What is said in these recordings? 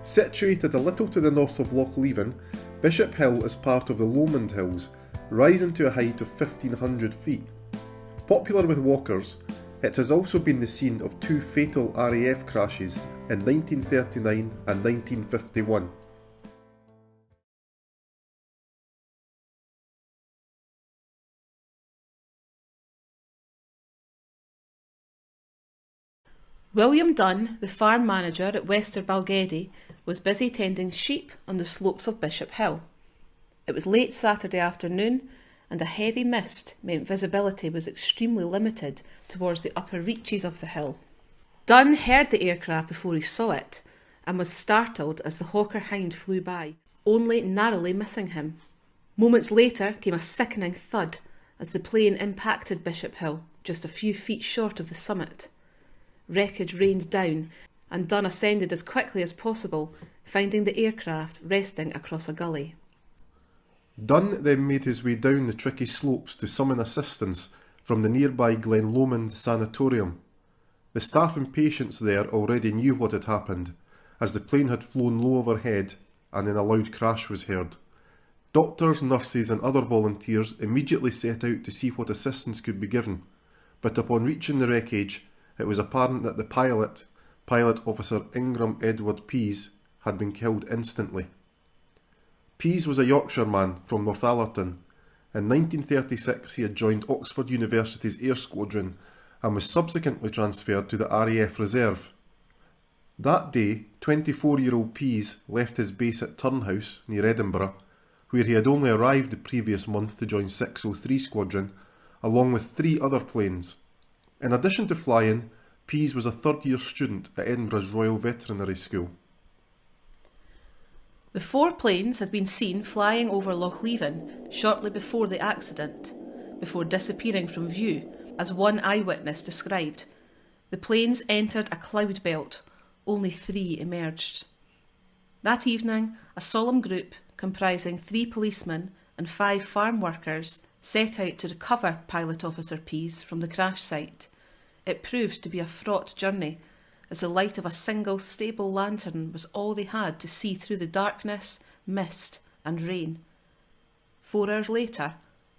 Situated a little to the north of Loch Leven, Bishop Hill is part of the Lomond Hills, rising to a height of 1,500 feet. Popular with walkers, it has also been the scene of two fatal RAF crashes in 1939 and 1951. William Dunn, the farm manager at Wester Balgeddy, was busy tending sheep on the slopes of Bishop Hill. It was late Saturday afternoon, and a heavy mist meant visibility was extremely limited towards the upper reaches of the hill. Dunn heard the aircraft before he saw it, and was startled as the Hawker Hind flew by, only narrowly missing him. Moments later came a sickening thud as the plane impacted Bishop Hill, just a few feet short of the summit. Wreckage rained down, and Dunn ascended as quickly as possible, finding the aircraft resting across a gully. Dunn then made his way down the tricky slopes to summon assistance from the nearby Glen Lomond Sanatorium. The staff and patients there already knew what had happened, as the plane had flown low overhead and then a loud crash was heard. Doctors, nurses and other volunteers immediately set out to see what assistance could be given, but upon reaching the wreckage, it was apparent that the pilot officer Ingram Edward Pease, had been killed instantly. Pease was a Yorkshireman from Northallerton. In 1936 he had joined Oxford University's Air Squadron and was subsequently transferred to the RAF Reserve. That day, 24-year-old Pease left his base at Turnhouse, near Edinburgh, where he had only arrived the previous month to join 603 Squadron, along with 3 other planes. In addition to flying, Pease was a third-year student at Edinburgh's Royal Veterinary School. The 4 planes had been seen flying over Loch Leven shortly before the accident, before disappearing from view, as one eyewitness described. The planes entered a cloud belt, only 3 emerged. That evening, a solemn group comprising 3 policemen and 5 farm workers set out to recover Pilot Officer Pease from the crash site. It proved to be a fraught journey, as the light of a single stable lantern was all they had to see through the darkness, mist and rain. 4 hours later,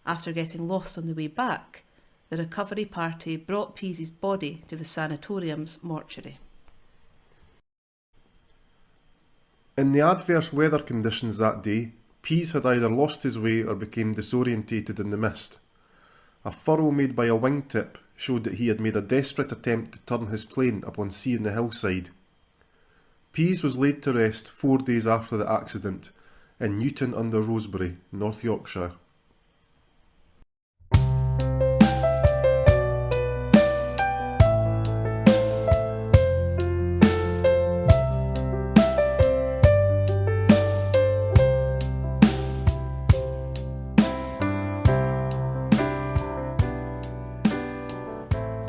after getting lost on the way back, the recovery party brought Pease's body to the sanatorium's mortuary. In the adverse weather conditions that day, Pease had either lost his way or became disorientated in the mist. A furrow made by a wingtip showed that he had made a desperate attempt to turn his plane upon seeing the hillside. Pease was laid to rest 4 days after the accident in Newton under Rosebery, North Yorkshire.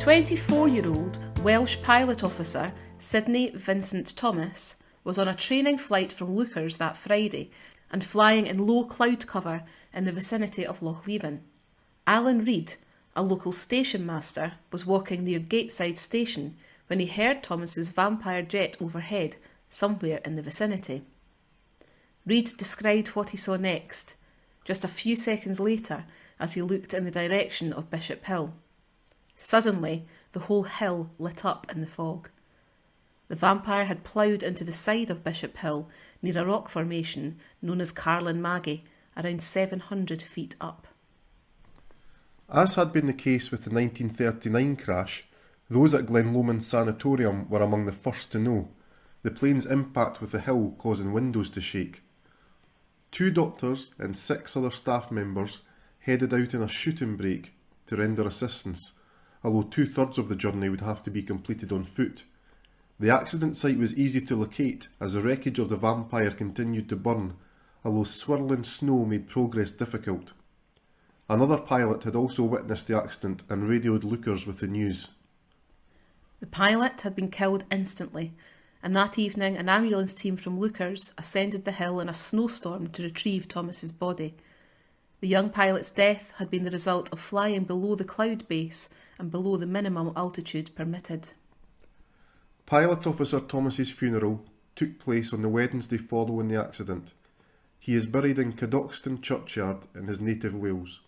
"24-year-old Welsh pilot officer Sydney Vincent Thomas was on a training flight from Lookers that Friday and flying in low cloud cover in the vicinity of Loch Leven. Alan Reid, a local station master, was walking near Gateside Station when he heard Thomas's Vampire jet overhead somewhere in the vicinity. Reid described what he saw next, just a few seconds later as he looked in the direction of Bishop Hill. Suddenly, the whole hill lit up in the fog. The Vampire had ploughed into the side of Bishop Hill near a rock formation known as Carlin Maggie, around 700 feet up. As had been the case with the 1939 crash, those at Glen Lomond Sanatorium were among the first to know, the plane's impact with the hill causing windows to shake. 2 doctors and 6 other staff members headed out in a shooting break to render assistance, although 2/3 of the journey would have to be completed on foot. The accident site was easy to locate as the wreckage of the Vampire continued to burn, although swirling snow made progress difficult. Another pilot had also witnessed the accident and radioed Lookers with the news. The pilot had been killed instantly, and that evening an ambulance team from Lookers ascended the hill in a snowstorm to retrieve Thomas's body. The young pilot's death had been the result of flying below the cloud base and below the minimum altitude permitted. Pilot Officer Thomas's funeral took place on the Wednesday following the accident. He is buried in Cadoxton churchyard in his native Wales.